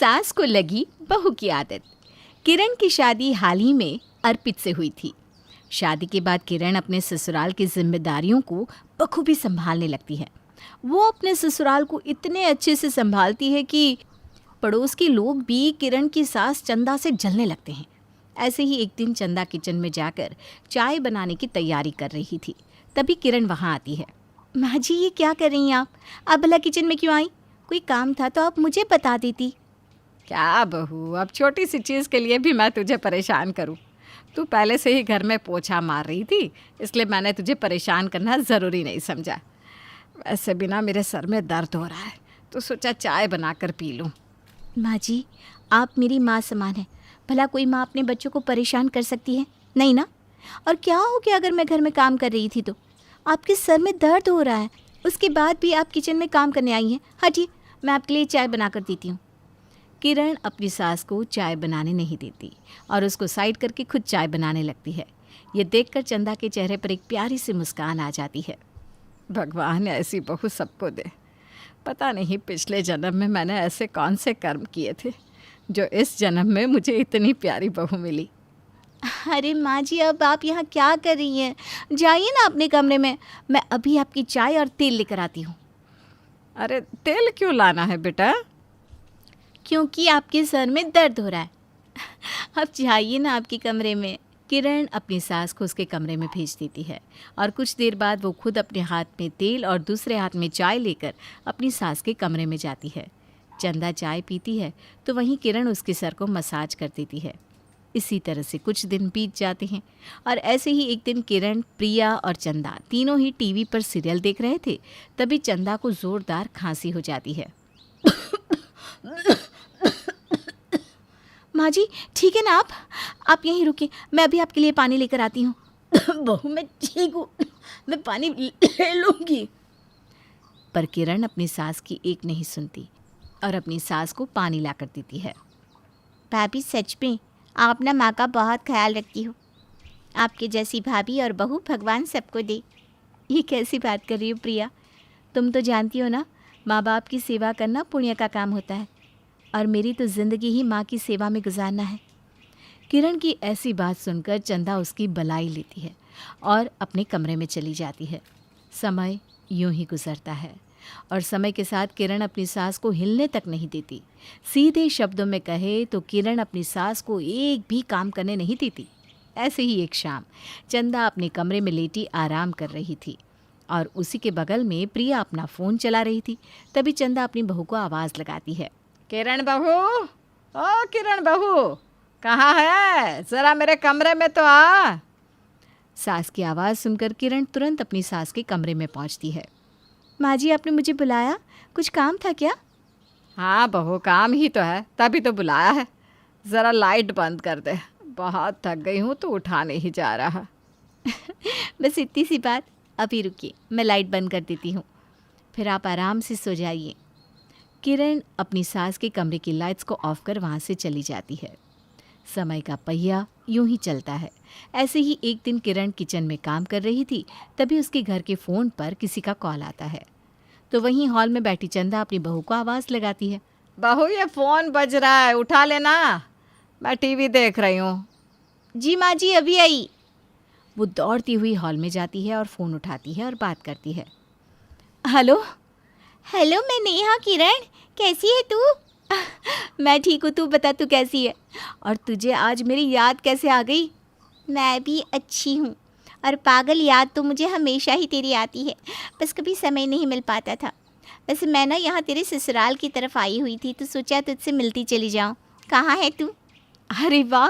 सास को लगी बहू की आदत। किरण की शादी हाल ही में अर्पित से हुई थी। शादी के बाद किरण अपने ससुराल की जिम्मेदारियों को बखूबी संभालने लगती है। वो अपने ससुराल को इतने अच्छे से संभालती है कि पड़ोस के लोग भी किरण की सास चंदा से जलने लगते हैं। ऐसे ही एक दिन चंदा किचन में जाकर चाय बनाने की तैयारी कर रही थी। तभी किरण वहाँ आती है। माँ जी, ये क्या कर रही हैं आप भला किचन में क्यों आई? कोई काम था तो आप मुझे बता देती। क्या बहू, अब छोटी सी चीज़ के लिए भी मैं तुझे परेशान करूं? तू पहले से ही घर में पोछा मार रही थी, इसलिए मैंने तुझे परेशान करना ज़रूरी नहीं समझा। वैसे भी ना मेरे सर में दर्द हो रहा है, तो सोचा चाय बनाकर पी लूं। माँ जी, आप मेरी माँ समान है। भला कोई माँ अपने बच्चों को परेशान कर सकती है? नहीं ना। और क्या हो गया अगर मैं घर में काम कर रही थी तो? आपके सर में दर्द हो रहा है, उसके बाद भी आप किचन में काम करने आई हैं। हटिए, मैं आपके लिए चाय बना कर देती हूँ। किरण अपनी सास को चाय बनाने नहीं देती और उसको साइड करके खुद चाय बनाने लगती है। ये देखकर चंदा के चेहरे पर एक प्यारी सी मुस्कान आ जाती है। भगवान ऐसी बहू सबको दे। पता नहीं पिछले जन्म में मैंने ऐसे कौन से कर्म किए थे जो इस जन्म में मुझे इतनी प्यारी बहू मिली। अरे माँ जी, अब आप यहाँ क्या कर रही हैं? जाइए ना अपने कमरे में, मैं अभी आपकी चाय और तेल लेकर आती हूँ। अरे तेल क्यों लाना है बेटा? क्योंकि आपके सर में दर्द हो रहा है। अब जाइए ना आपके कमरे में। किरण अपनी सास को उसके कमरे में भेज देती है और कुछ देर बाद वो खुद अपने हाथ में तेल और दूसरे हाथ में चाय लेकर अपनी सास के कमरे में जाती है। चंदा चाय पीती है तो वहीं किरण उसके सर को मसाज कर देती है। इसी तरह से कुछ दिन बीत जाते हैं और ऐसे ही एक दिन किरण, प्रिया और चंदा तीनों ही टीवी पर सीरियल देख रहे थे। तभी चंदा को ज़ोरदार खांसी हो जाती है। माँ जी, ठीक है ना आप यहीं रुकिए, मैं अभी आपके लिए पानी लेकर आती हूँ। बहू, मैं ठीक हूँ, मैं पानी ले लूँगी। पर किरण अपनी सास की एक नहीं सुनती और अपनी सास को पानी ला कर देती है। भाभी, सच में आप ना माँ का बहुत ख्याल रखती हो। आपके जैसी भाभी और बहू भगवान सबको दे। ये कैसी बात कर रही हो प्रिया? तुम तो जानती हो ना, माँ बाप की सेवा करना पुण्य का काम होता है और मेरी तो ज़िंदगी ही माँ की सेवा में गुजारना है। किरण की ऐसी बात सुनकर चंदा उसकी बलाई लेती है और अपने कमरे में चली जाती है। समय यूं ही गुजरता है और समय के साथ किरण अपनी सास को हिलने तक नहीं देती। सीधे शब्दों में कहे तो किरण अपनी सास को एक भी काम करने नहीं देती। ऐसे ही एक शाम चंदा अपने कमरे में लेटी आराम कर रही थी और उसी के बगल में प्रिया अपना फ़ोन चला रही थी। तभी चंदा अपनी बहू को आवाज़ लगाती है। किरण बहू, ओ किरण बहू, कहाँ है? ज़रा मेरे कमरे में तो आ। सास की आवाज़ सुनकर किरण तुरंत अपनी सास के कमरे में पहुंचती है। माँ जी, आपने मुझे बुलाया? कुछ काम था क्या? हाँ बहू, काम ही तो है, तभी तो बुलाया है। ज़रा लाइट बंद कर दे, बहुत थक गई हूँ तो उठा नहीं जा रहा। बस इतनी सी बात, अभी रुकिए, मैं लाइट बंद कर देती हूँ, फिर आप आराम से सो जाइए। किरण अपनी सास के कमरे की लाइट्स को ऑफ कर वहाँ से चली जाती है। समय का पहिया यूं ही चलता है। ऐसे ही एक दिन किरण किचन में काम कर रही थी, तभी उसके घर के फ़ोन पर किसी का कॉल आता है। तो वहीं हॉल में बैठी चंदा अपनी बहू को आवाज़ लगाती है। बहू, ये फ़ोन बज रहा है, उठा लेना, मैं टीवी देख रही हूँ। जी माँ जी, अभी आई। वो दौड़ती हुई हॉल में जाती है और फ़ोन उठाती है और बात करती है। हेलो हेलो, मैं नेहा। किरण, कैसी है तू? मैं ठीक हूँ, तू बता, तू कैसी है? और तुझे आज मेरी याद कैसे आ गई? मैं भी अच्छी हूँ। और पागल, याद तो मुझे हमेशा ही तेरी आती है, बस कभी समय नहीं मिल पाता था। वैसे मैं ना यहाँ तेरे ससुराल की तरफ आई हुई थी तो सोचा तुझसे मिलती चली जाऊँ। कहाँ है तू? अरे वाह,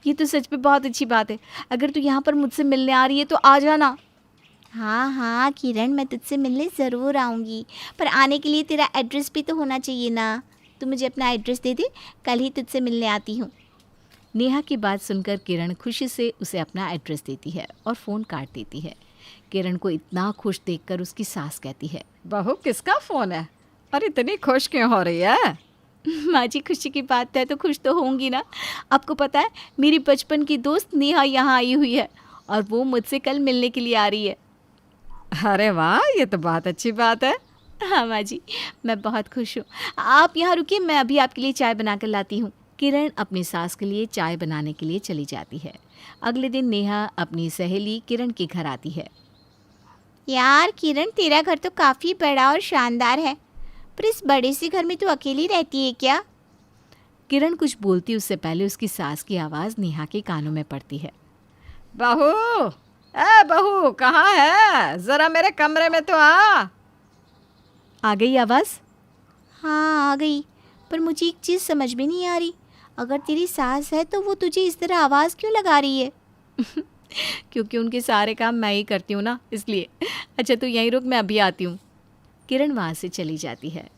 ये तो सच में बहुत अच्छी बात है। अगर तू यहाँ पर मुझसे मिलने आ रही है तो आ जाना। हाँ हाँ किरण, मैं तुझसे मिलने ज़रूर आऊँगी, पर आने के लिए तेरा एड्रेस भी तो होना चाहिए ना। तू मुझे अपना एड्रेस दे दे, कल ही तुझसे मिलने आती हूँ। नेहा की बात सुनकर किरण खुशी से उसे अपना एड्रेस देती है और फ़ोन काट देती है। किरण को इतना खुश देखकर उसकी सास कहती है। बहू, किसका फ़ोन है और इतनी खुश क्यों हो रही है? माँ जी, खुशी की बात है तो खुश तो होंगी ना। आपको पता है, मेरी बचपन की दोस्त नेहा यहाँ आई हुई है और वो मुझसे कल मिलने के लिए आ रही है। अरे वाह, ये तो बहुत अच्छी बात है। हाँ माँ जी, मैं बहुत खुश हूँ। आप यहाँ रुकिए, मैं अभी आपके लिए चाय बना कर लाती हूँ। किरण अपनी सास के लिए चाय बनाने के लिए चली जाती है। अगले दिन नेहा अपनी सहेली किरण के घर आती है। यार किरण, तेरा घर तो काफ़ी बड़ा और शानदार है, पर इस बड़े से घर में तू अकेली रहती है क्या? किरण कुछ बोलती उससे पहले उसकी सास की आवाज़ नेहा के कानों में पड़ती है। बहू, ए बहू, कहाँ है? ज़रा मेरे कमरे में तो आ गई आवाज़? हाँ आ गई, पर मुझे एक चीज़ समझ में नहीं आ रही। अगर तेरी सास है तो वो तुझे इस तरह आवाज़ क्यों लगा रही है? क्योंकि उनके सारे काम मैं ही करती हूँ ना, इसलिए। अच्छा तू यहीं रुक, मैं अभी आती हूँ। किरण वहाँ से चली जाती है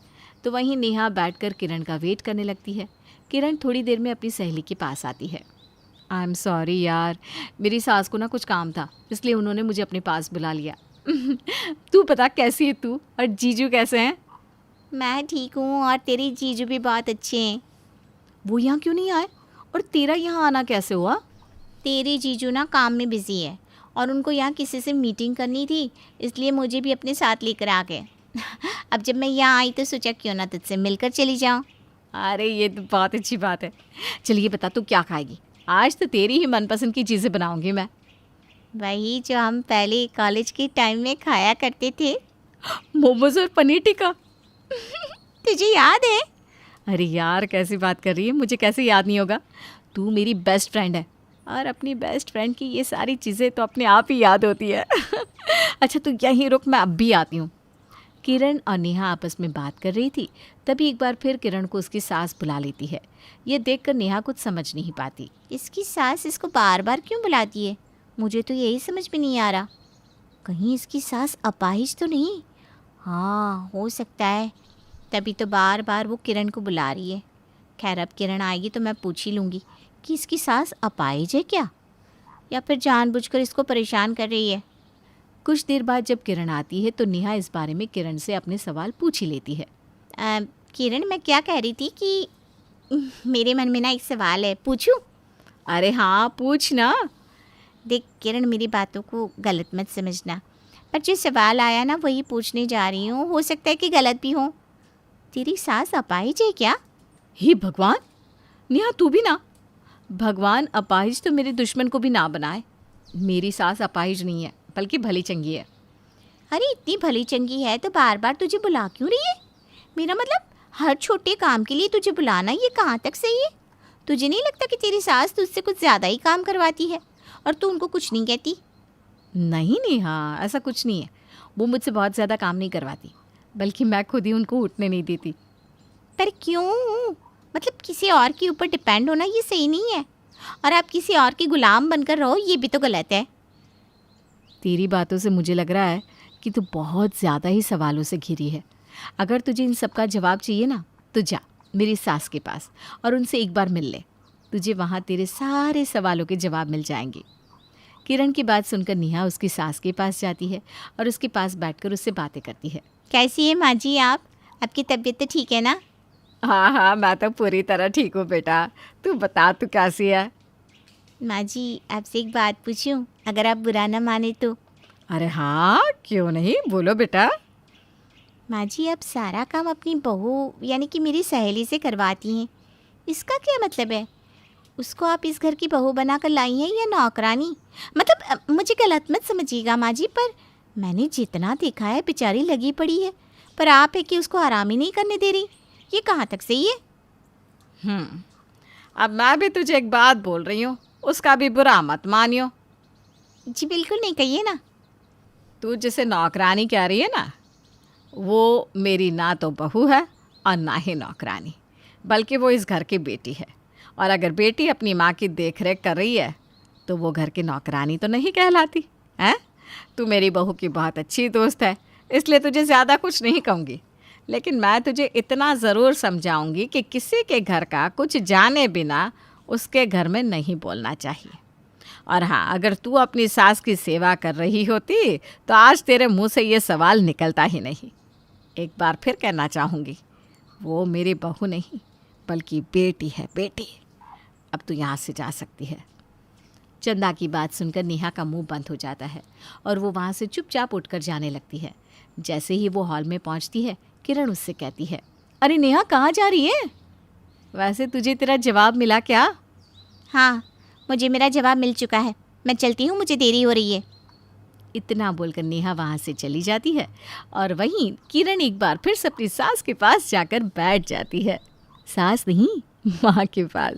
तो वहीं नेहा बैठकर किरण का वेट करने लगती है। किरण थोड़ी देर में अपनी सहेली के पास आती है। आई एम सॉरी यार, मेरी सास को ना कुछ काम था, इसलिए उन्होंने मुझे अपने पास बुला लिया। तू बता कैसी है तू, और जीजू कैसे हैं? मैं ठीक हूँ, और तेरी जीजू भी बहुत अच्छे हैं। वो यहाँ क्यों नहीं आए, और तेरा यहाँ आना कैसे हुआ? तेरे जीजू ना काम में बिज़ी है, और उनको यहाँ किसी से मीटिंग करनी थी, इसलिए मुझे भी अपने साथ लेकर आ गए। अब जब मैं यहाँ आई तो सोचा क्यों ना तुझसे मिलकर चली जाऊँ। अरे ये तो बहुत अच्छी बात है। चलिए बता तू क्या खाएगी? आज तो तेरी ही मनपसंद की चीज़ें बनाऊंगी मैं। वही जो हम पहले कॉलेज के टाइम में खाया करते थे, मोमोज और पनीर टिक्का। तुझे याद है? अरे यार कैसी बात कर रही है, मुझे कैसे याद नहीं होगा? तू मेरी बेस्ट फ्रेंड है, और अपनी बेस्ट फ्रेंड की ये सारी चीज़ें तो अपने आप ही याद होती है। अच्छा तू यहीं रुक, मैं अब भी आती हूँ। किरण और नेहा आपस में बात कर रही थी, तभी एक बार फिर किरण को उसकी सास बुला लेती है। ये देखकर नेहा कुछ समझ नहीं पाती। इसकी सास इसको बार बार क्यों बुलाती है? मुझे तो यही समझ में नहीं आ रहा। कहीं इसकी सास अपाहिज तो नहीं? हाँ हो सकता है, तभी तो बार बार वो किरण को बुला रही है। खैर अब किरण आएगी तो मैं पूछ ही लूँगी कि इसकी सास अपाहिज है क्या, या फिर जानबूझकर इसको परेशान कर रही है। कुछ देर बाद जब किरण आती है तो नेहा इस बारे में किरण से अपने सवाल पूछ ही लेती है। किरण, मैं क्या कह रही थी कि मेरे मन में ना एक सवाल है, पूछूं? अरे हाँ पूछ ना। देख किरण, मेरी बातों को गलत मत समझना, पर जो सवाल आया ना वही पूछने जा रही हूँ। हो सकता है कि गलत भी हो। तेरी सास अपाहिज है क्या? हे भगवान, नेहा तू भी ना। भगवान अपाहिज तो मेरे दुश्मन को भी ना बनाए। मेरी सास अपाहिज नहीं है, बल्कि भली चंगी है। अरे इतनी भली चंगी है तो बार बार तुझे बुला क्यों रही है? मेरा मतलब हर छोटे काम के लिए तुझे बुलाना ये कहाँ तक सही है? तुझे नहीं लगता कि तेरी सास तुझसे कुछ ज़्यादा ही काम करवाती है और तू उनको कुछ नहीं कहती? नहीं नेहा, ऐसा कुछ नहीं है। वो मुझसे बहुत ज़्यादा काम नहीं करवाती, बल्कि मैं खुद ही उनको उठने नहीं देती। पर क्यों? मतलब किसी और के ऊपर डिपेंड होना ये सही नहीं है, और आप किसी और के गुलाम बनकर रहो ये भी तो गलत है। तेरी बातों से मुझे लग रहा है कि तू बहुत ज़्यादा ही सवालों से घिरी है। अगर तुझे इन सब का जवाब चाहिए ना तो जा मेरी सास के पास और उनसे एक बार मिल ले। तुझे वहाँ तेरे सारे सवालों के जवाब मिल जाएंगे। किरण की बात सुनकर नेहा उसकी सास के पास जाती है और उसके पास बैठकर उससे बातें करती है। कैसी है माँ जी आप? आपकी तबीयत तो ठीक है ना? हाँ हाँ, मैं तो पूरी तरह ठीक हूँ बेटा। तू बता तू कैसी है? माँ जी आपसे एक बात पूछूं, अगर आप बुरा ना माने तो? अरे हाँ क्यों नहीं, बोलो बेटा। माँ जी आप सारा काम अपनी बहू यानी कि मेरी सहेली से करवाती हैं, इसका क्या मतलब है? उसको आप इस घर की बहू बनाकर लाई हैं या नौकरानी? मतलब मुझे गलत मत समझिएगा माँ जी, पर मैंने जितना देखा है बेचारी लगी पड़ी है, पर आप है कि उसको आराम ही नहीं करने दे रही। ये कहाँ तक सही है? अब मैं भी तुझे एक बात बोल रही हूँ, उसका भी बुरा मत मानियो। जी बिल्कुल नहीं, कहिए ना। तू जिसे नौकरानी कह रही है ना, वो मेरी ना तो बहू है और ना ही नौकरानी, बल्कि वो इस घर की बेटी है। और अगर बेटी अपनी माँ की देखरेख कर रही है तो वो घर की नौकरानी तो नहीं कहलाती है। तू मेरी बहू की बहुत अच्छी दोस्त है, इसलिए तुझे ज़्यादा कुछ नहीं कहूँगी, लेकिन मैं तुझे इतना ज़रूर समझाऊंगी कि किसी के घर का कुछ जाने बिना उसके घर में नहीं बोलना चाहिए। और हाँ, अगर तू अपनी सास की सेवा कर रही होती तो आज तेरे मुंह से ये सवाल निकलता ही नहीं। एक बार फिर कहना चाहूँगी, वो मेरी बहू नहीं बल्कि बेटी है, बेटी। अब तू यहाँ से जा सकती है। चंदा की बात सुनकर नेहा का मुंह बंद हो जाता है और वो वहाँ से चुपचाप उठकर जाने लगती है। जैसे ही वो हॉल में पहुंचती है, किरण उससे कहती है, अरे नेहा कहाँ जा रही है? वैसे तुझे तेरा जवाब मिला क्या? हाँ, मुझे मेरा जवाब मिल चुका है। मैं चलती हूँ, मुझे देरी हो रही है। इतना बोलकर नेहा वहाँ से चली जाती है और वहीं किरण एक बार फिर से अपनी सास के पास जाकर बैठ जाती है। सास नहीं, माँ के पास।